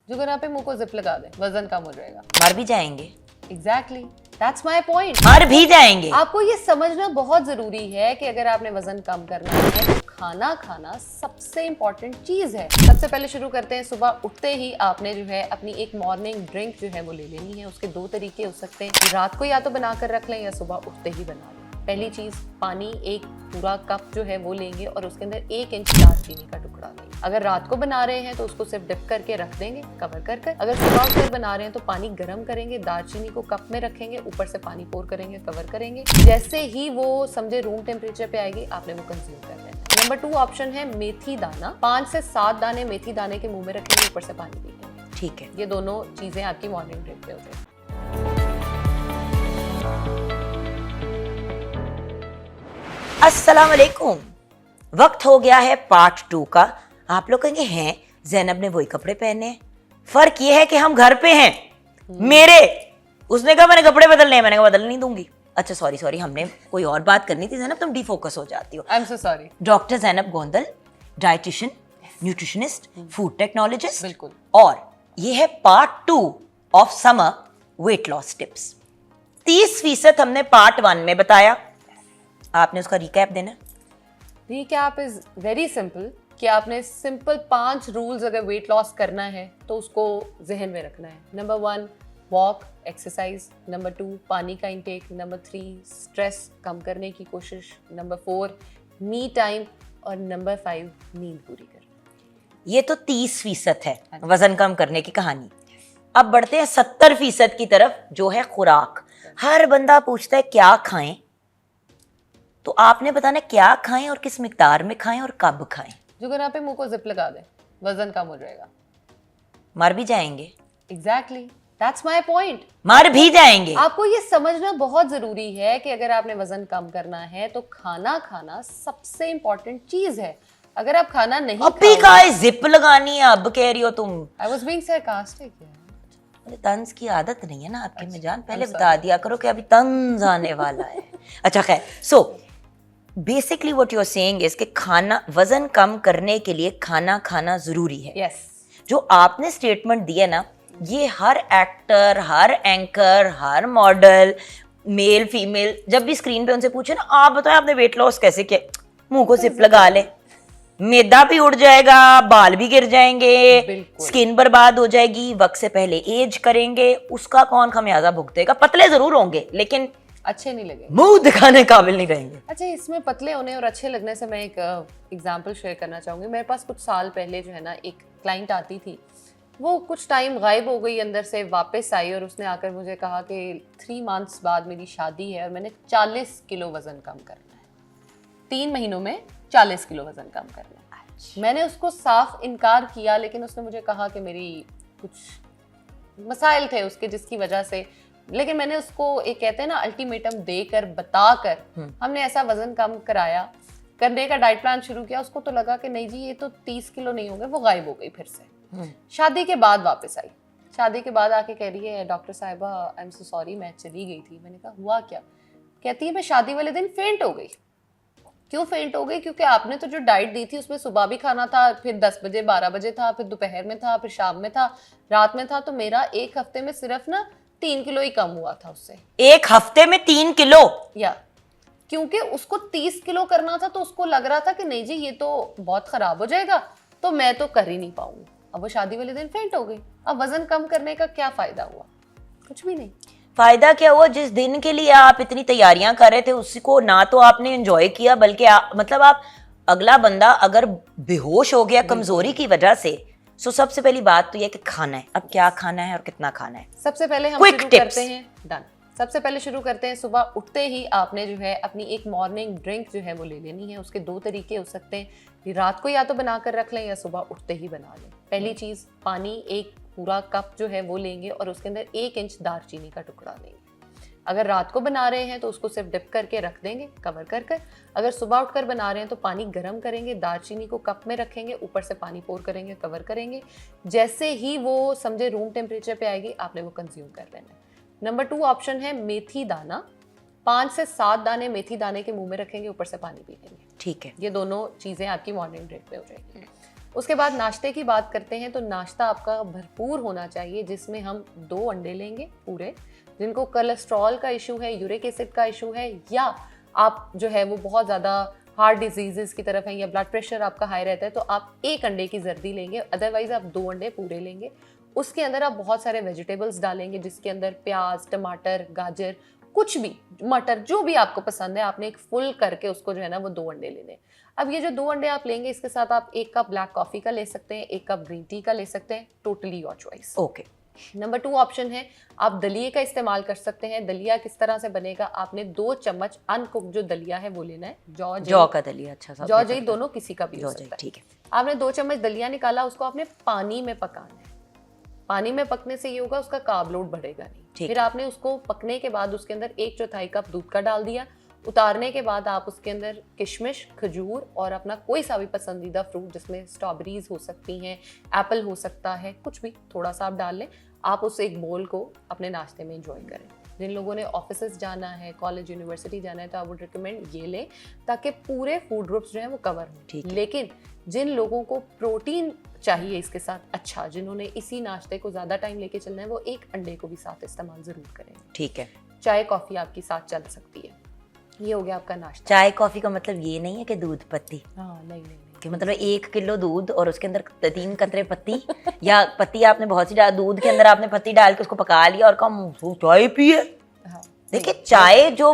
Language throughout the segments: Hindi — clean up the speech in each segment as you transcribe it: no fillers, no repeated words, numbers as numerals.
जुगरा पे मुंह को जिप लगा दें, वजन कम हो जाएगा। मर भी जाएंगे। Exactly, that's my point. मर भी जाएंगे। आपको ये समझना बहुत जरूरी है कि अगर आपने वजन कम करना है तो खाना खाना सबसे इंपॉर्टेंट चीज है। सबसे पहले शुरू करते हैं, सुबह उठते ही आपने जो है अपनी एक मॉर्निंग ड्रिंक जो है वो ले लेनी है। उसके दो तरीके हो सकते हैं, रात को या तो बना कर रख लें या सुबह उठते ही बना लें। पहली चीज, पानी एक पूरा कप जो है वो लेंगे और उसके अंदर 1 इंच दालचीनी का टुकड़ा लेंगे। अगर रात को बना रहे हैं तो उसको सिर्फ डिप करके रख देंगे कवर कर कर। अगर सुबह उठकर बना रहे हैं तो पानी गर्म करेंगे, दालचीनी को कप में रखेंगे, ऊपर से पानी पोर करेंगे, कवर करेंगे। जैसे ही वो समझे रूम टेम्परेचर पे आएगी आपने वो कंज्यूम कर लेना। नंबर 2 ऑप्शन है मेथी दाना। 5 से 7 दाने मेथी दाने के मुंह में रखेंगे, ऊपर से पानी पी लेंगे। ठीक है, ये दोनों चीजें आपकी मॉर्निंग ड्रिंक पे हो जाएगी। अस्सलाम वालेकुम। वक्त हो गया है पार्ट 2 का। आप लोग कहेंगे हैं ज़ैनब ने वही कपड़े पहने हैं, फर्क ये है कि हम घर पे हैं। मेरे उसने कहा मैंने कपड़े बदलने हैं, मैंने कहा बदल नहीं दूंगी। अच्छा सॉरी, हमने कोई और बात करनी थी ज़ैनब, तुम डिफोकस हो जाती हो। I am so sorry. Doctor Zainab Gondal, dietitian, nutritionist, food technologist. बिल्कुल। और ये है part 2 of summer weight loss tips. 30% हमने पार्ट 1 में बताया, आपने उसका रिकैप देना। रिकैप इज वेरी सिंपल कि आपने सिंपल 5 रूल्स अगर वेट लॉस करना है तो उसको जहन में रखना है। Number 1 walk, exercise. नंबर 2 पानी का इंटेक। नंबर 3 स्ट्रेस कम करने की कोशिश। Number 4 me time. और नंबर 5 नींद पूरी करना। ये तो 30% है वजन कम करने की कहानी। अब बढ़ते हैं 70% की तरफ, जो है खुराक। हर बंदा पूछता है क्या खाएं, तो आपने बताना क्या खाएं और किस मिकदार में खाएं और कब खाएं। जुगरा पे मुंह को जिप लगा दें, वजन कम हो जाएगा। मर भी जाएंगे। Exactly, that's my point. मर भी जाएंगे। आपको ये समझना बहुत जरूरी है कि अगर आपने वजन कम करना है तो खाना खाना सबसे इंपॉर्टेंट चीज है। अगर आप खाना नहीं अभी का जिप लगानी है, अब कह रही हो तुम। I was being sarcastic. तंज की आदत नहीं है ना आपके में जान, पहले बता दिया करो कि अभी तंज आने वाला है। अच्छा खैर, so basically what you are saying is कि खाना वजन कम करने के लिए खाना खाना जरूरी है। यस। जो आपने स्टेटमेंट दिया ना, ये हर एक्टर, हर एंकर, हर मॉडल, मेल फीमेल, जब भी स्क्रीन पे उनसे पूछे ना आप बताओ आपने वेट लॉस कैसे किया, मुंह को जिप लगा ले, मैदा भी उड़ जाएगा, बाल भी गिर जाएंगे, स्किन बर्बाद हो जाएगी, वक्त से पहले एज करेंगे, उसका कौन खमियाजा भुगतेगा। पतले जरूर होंगे लेकिन अच्छे नहीं लगे, मुंह दिखाने काबिल नहीं रहेंगे। अच्छा, इसमें पतले होने और अच्छे लगने से मैं एक एग्जांपल शेयर करना चाहूंगी। मेरे पास कुछ साल पहले जो है ना एक क्लाइंट आती थी, वो कुछ टाइम गायब हो गई, अंदर से वापस आई और उसने आकर मुझे कहा कि 3 मंथ्स बाद मेरी शादी है और मैंने 40 किलो वजन कम करना है। 3 महीनों में 40 किलो वजन कम करना है। मैंने उसको साफ इनकार किया, लेकिन उसने मुझे कहा कि मेरी कुछ मसाइल थे उसके जिसकी वजह से, लेकिन मैंने उसको एक कहते हैं ना अल्टीमेटम देकर बताकर हमने ऐसा वजन कम कराया, करने का डाइट प्लान शुरू किया। उसको तो लगा कि नहीं जी ये तो 30 किलो नहीं होंगे, वो गायब हो गई फिर से। शादी के बाद वापस आई, शादी के बाद आके कह रही है डॉक्टर साहिबा आई एम सो सॉरी मैं चली गई थी। मैंने कहा हुआ क्या? कहती है मैं शादी वाले दिन फेंट हो गई। क्यों फेंट हो गई? क्योंकि आपने तो जो डाइट दी थी उसमें सुबह भी खाना था, फिर 10 बजे 12 बजे था, फिर दोपहर में था, फिर शाम में था, रात में था। तो मेरा एक हफ्ते में सिर्फ ना 3 किलो ही कम हुआ था उससे। एक हफ्ते में 3 किलो? या क्योंकि उसको 30 किलो करना था तो उसको लग रहा था कि नहीं जी ये तो बहुत खराब हो जाएगा, तो मैं तो कर ही नहीं पाऊंगी। अब वो शादी वाले दिन फेंट हो गई। अब वजन कम करने का क्या फायदा हुआ? कुछ भी नहीं। फायदा क्या हुआ? जिस दिन के लिए आप इतनी तैयारियां कर रहे थे उसको ना तो आपने एंजॉय किया, बल्कि मतलब आप अगला बंदा अगर बेहोश हो गया कमजोरी की वजह से। सो सबसे पहली बात तो यह कि खाना है, अब क्या खाना है और कितना खाना है। सबसे पहले हम शुरू करते हैं, डन। सबसे पहले शुरू करते हैं, सुबह उठते ही आपने जो है अपनी एक मॉर्निंग ड्रिंक जो है वो ले लेनी है। उसके 2 तरीके हो सकते हैं, रात को या तो बना कर रख लें या सुबह उठते ही बना लें। पहली चीज, पानी एक पूरा कप जो है वो लेंगे और उसके अंदर 1 इंच दालचीनी का टुकड़ा लेंगे। अगर रात को बना रहे हैं तो उसको सिर्फ डिप करके रख देंगे कवर कर कर। अगर सुबह उठकर बना रहे हैं तो पानी गर्म करेंगे, दालचीनी को कप में रखेंगे, ऊपर से पानी पोर करेंगे, कवर करेंगे। जैसे ही वो समझे रूम टेम्परेचर पे आएगी आपने वो कंज्यूम कर लेना है। नंबर 2 ऑप्शन है मेथी दाना। 5 से 7 दाने मेथी दाने के मुंह में रखेंगे, ऊपर से पानी पी लेंगे। ठीक है, ये दोनों चीजें आपकी मॉर्निंग ड्रिंक पे हो जाएगी। उसके बाद नाश्ते की बात करते हैं तो नाश्ता आपका भरपूर होना चाहिए, जिसमें हम 2 अंडे लेंगे पूरे। जिनको कोलेस्ट्रॉल का इशू है, यूरिक एसिड का इशू है, या आप जो है वो बहुत ज़्यादा हार्ट डिजीजेस की तरफ है या ब्लड प्रेशर आपका हाई रहता है, तो आप 1 अंडे की जर्दी लेंगे, अदरवाइज आप 2 अंडे पूरे लेंगे। उसके अंदर आप बहुत सारे वेजिटेबल्स डालेंगे, जिसके अंदर प्याज, टमाटर, गाजर, कुछ भी, मटर, जो भी आपको पसंद है, आपने एक फुल करके उसको जो है ना वो 2 अंडे लेने। अब ये जो 2 अंडे आप लेंगे, इसके साथ आप 1 कप ब्लैक कॉफी का ले सकते हैं, 1 कप ग्रीन टी का ले सकते हैं, totally your choice. Okay. Number 2 option है, आप दलिये का इस्तेमाल कर सकते हैं। दलिया किस तरह से बनेगा, आपने 2 चम्मच अनकुक्ड जो दलिया है वो लेना है। जौ का दलिया, अच्छा सा जौ जई दोनों किसी का भी हो सकता है। ठीक है। आपने 2 चम्मच दलिया निकाला, उसको आपने पानी में पकाना है। पानी में पकने से ये होगा, उसका कार्ब लोड बढ़ेगा नहीं। फिर आपने उसको पकने के बाद उसके अंदर 1/4 कप दूध का डाल दिया। उतारने के बाद आप उसके अंदर किशमिश, खजूर और अपना कोई सा भी पसंदीदा फ्रूट, जिसमें स्ट्रॉबेरीज हो सकती हैं, एप्पल हो सकता है, कुछ भी थोड़ा सा आप डाल लें। आप उस एक बोल को अपने नाश्ते में एंजॉय करें। जिन लोगों ने ऑफिस जाना है, कॉलेज, यूनिवर्सिटी जाना है, तो आई वुड रिकमेंड ये लें, ताकि पूरे फूड ग्रुप्स जो है वो कवर हों। लेकिन जिन लोगों को प्रोटीन चाहिए इसके साथ, अच्छा, जिन्होंने इसी नाश्ते को ज़्यादा टाइम लेके चलना है, वो 1 अंडे को भी साथ इस्तेमाल ज़रूर करें। ठीक है। चाय कॉफ़ी आपकी साथ चल सकती है। ये हो गया आपका नाश्ता। चाय कॉफ़ी का मतलब ये नहीं है कि दूध पत्ती, हाँ, नहीं नहीं, कि मतलब 1 किलो दूध और उसके अंदर 3 कतरे पत्ती, या पत्ती आपने बहुत सी डाल, दूध के अंदर आपने पत्ती डाल के उसको पका लिया और कहा चाय पिए। हाँ, देखिए, चाय जो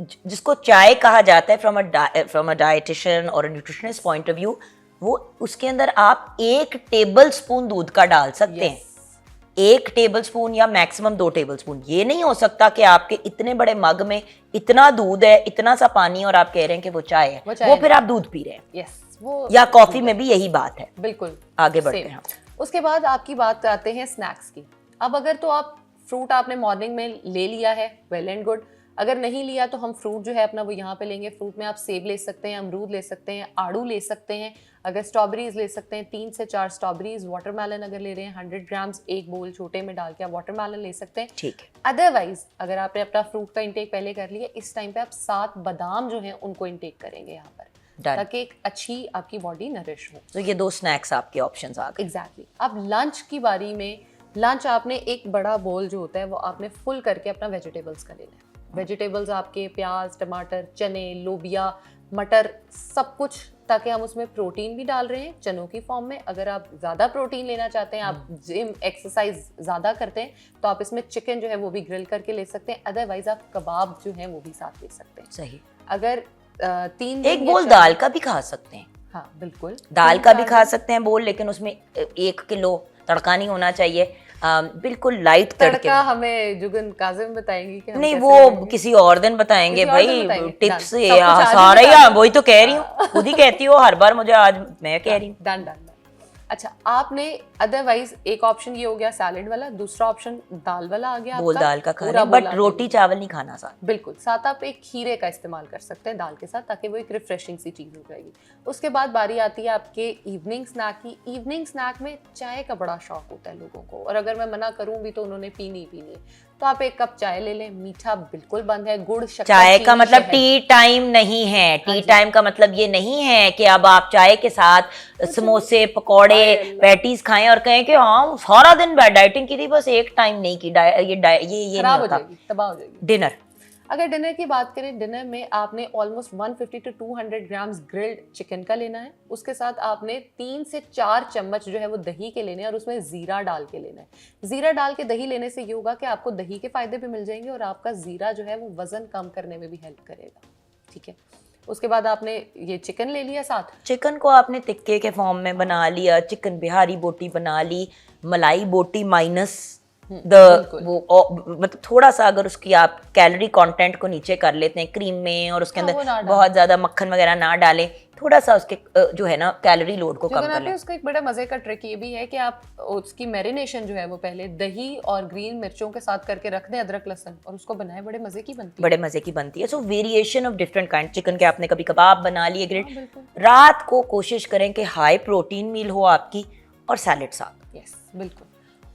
जिसको चाय कहा जाता है फ्रॉम अ डाइटिशियन और न्यूट्रिशनिस्ट पॉइंट ऑफ व्यू, वो उसके अंदर आप 1 टेबल स्पून दूध का डाल सकते हैं। 1 टेबल स्पून या मैक्सिमम 2 टेबल स्पून। ये नहीं हो सकता कि आपके इतने बड़े मग में इतना दूध है, इतना सा पानी, और आप कह रहे हैं कि वो चाय है, वो फिर आप दूध पी रहे हैं। यस, वो या कॉफी में भी यही बात है। बिल्कुल। आगे बढ़ते हैं। उसके बाद आपकी बात आते हैं स्नैक्स की। अब अगर तो आप फ्रूट आपने मॉर्निंग में ले लिया है, वेल एंड गुड। अगर नहीं लिया तो हम फ्रूट जो है अपना वो यहाँ पे लेंगे। फ्रूट में आप सेब ले सकते हैं, अमरूद ले सकते हैं, आड़ू ले सकते हैं, अगर स्ट्रॉबेरीज ले सकते हैं 3 से 4 स्ट्रॉबेरीज। वाटरमेलन अगर ले रहे हैं 100 ग्राम्स एक बोल छोटे में डाल के आप वाटरमेलन ले सकते हैं। ठीक है। अदरवाइज अगर आपने अपना फ्रूट का इंटेक पहले कर लिया, इस टाइम पे आप 7 बादाम जो हैं उनको इंटेक करेंगे यहाँ पर, ताकि एक अच्छी आपकी बॉडी नरिश हो। तो ये 2 स्नैक्स आपके ऑप्शंस आ गए। एग्जैक्टली। अब लंच की बारी में, लंच आपने एक बड़ा बोल जो होता है वो आपने फुल करके अपना वेजिटेबल्स का लेना है। वेजिटेबल्स आपके प्याज, टमाटर, चने, लोबिया, मटर, सब कुछ, ताकि हम उसमें प्रोटीन भी डाल रहे हैं चनों की फॉर्म में। अगर आप ज़्यादा प्रोटीन लेना चाहते हैं, आप जिम एक्सरसाइज ज़्यादा करते हैं, तो आप इसमें चिकन जो है वो भी ग्रिल करके ले सकते हैं। अदरवाइज आप कबाब जो हैं वो भी साथ ले सकते हैं। सही। अगर 3 एक बोल दाल का भी खा सकते हैं। हाँ बिल्कुल, दाल का भी खा सकते हैं बोल, लेकिन उसमें 1 किलो तड़का नहीं होना चाहिए। बिल्कुल लाइट तड़का हमें जुगन काजिम बताएंगी कि हम नहीं, कैसे वो बनाएंगे। किसी और दिन बताएंगे किसी और दिन भाई। बताएंगे। Tips done. ये सब कुछ आज ही सारा बता ही, दो। वही तो कह रही हूँ, खुद ही कहती हो हर बार मुझे, आज मैं कह रही हूँ। Done done. अच्छा, आपने अदरवाइज एक ऑप्शन ये हो गया सैलेड वाला, दूसरा ऑप्शन दाल वाला आ गया बोल आपका। दाल का पूरा खाना, बोल बट आप रोटी चावल नहीं खाना साथ। बिल्कुल। साथ आप एक खीरे का इस्तेमाल कर सकते हैं दाल के साथ, ताकि वो एक रिफ्रेशिंग सी चीज़ हो जाएगी। उसके बाद बारी आती है आपके इवनिंग स्नैक की। इवनिंग स्नैक में चाय का बड़ा शौक होता है लोगों को, और अगर मैं मना करूँ भी तो उन्होंने पीनी है, तो आप 1 कप चाय ले लें। मीठा बिल्कुल बंद है, गुड़, शक्कर, चाय का चीनी, मतलब शहद। टी टाइम नहीं है। टी टाइम का मतलब ये नहीं है कि अब आप चाय के साथ समोसे, पकौड़े, पैटीज खाएं और कहें कि हाँ सारा दिन डाइटिंग की थी, बस एक टाइम नहीं की। ये खराब हो नहीं होता। जाएगी, तबाह हो जाएगी। डिनर, अगर डिनर की बात करें, डिनर में आपने almost 150 to 200 grams grilled chicken का लेना है। उसके साथ आपने 3 से 4 चम्मच जो है वो दही के लेने हैं, और उसमें जीरा डाल के लेना है। जीरा डाल के दही लेने से ये होगा कि आपको दही के फायदे भी मिल जाएंगे, और आपका जीरा जो है वो वजन कम करने में भी हेल्प करेगा। ठीक है। उसके बाद आपने ये चिकन ले लिया साथ। चिकन को आपने टिक्के के फॉर्म में बना लिया, चिकन बिहारी बोटी बना ली, मलाई बोटी माइनस मतलब थोड़ा सा अगर उसकी आप कैलोरी कंटेंट को नीचे कर लेते हैं क्रीम में, और उसके अंदर बहुत ज्यादा मक्खन वगैरह ना डालें, थोड़ा सा उसके जो है ना कैलोरी लोड को कम कर लें। उसका एक बड़ा मजे का ट्रिक ये भी है कि आप उसकी मैरिनेशन जो है वो पहले दही और ग्रीन मिर्चों के साथ करके रख दें, अदरक लहसुन, और उसको बनाए, बड़े मजे की बनती है। बड़े मजे की बनती है। सो variation of different kind. Chicken के आपने कभी कबाब बना लिए ग्रिल्ड। रात को कोशिश करें कि हाई प्रोटीन मील हो आपकी, और सैलेड साथ। यस बिल्कुल।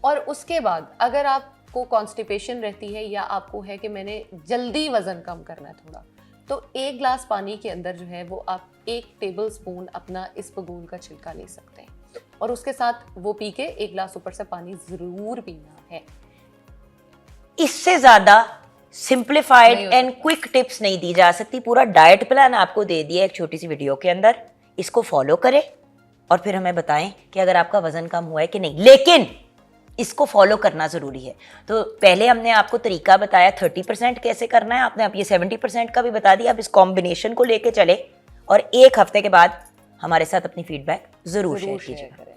और उसके बाद अगर आपको कॉन्स्टिपेशन रहती है, या आपको है कि मैंने जल्दी वजन कम करना है थोड़ा, तो 1 ग्लास पानी के अंदर जो है वो आप 1 टेबल स्पून अपना इसबगोल का छिलका ले सकते हैं और उसके साथ वो पी के 1 ग्लास ऊपर से पानी जरूर पीना है। इससे ज्यादा सिंप्लीफाइड नहीं हो एंड क्विक टिप्स नहीं दी जा सकती। पूरा डाइट प्लान आपको दे दिया एक छोटी सी वीडियो के अंदर, इसको फॉलो करें और फिर हमें बताएं कि अगर आपका वजन कम हुआ है कि नहीं, लेकिन इसको फॉलो करना जरूरी है। तो पहले हमने आपको तरीका बताया 30% कैसे करना है, आपने अब ये 70% का भी बता दिया। अब इस कॉम्बिनेशन को लेके चले और 1 हफ्ते के बाद हमारे साथ अपनी फीडबैक जरूर शेयर कीजिएगा।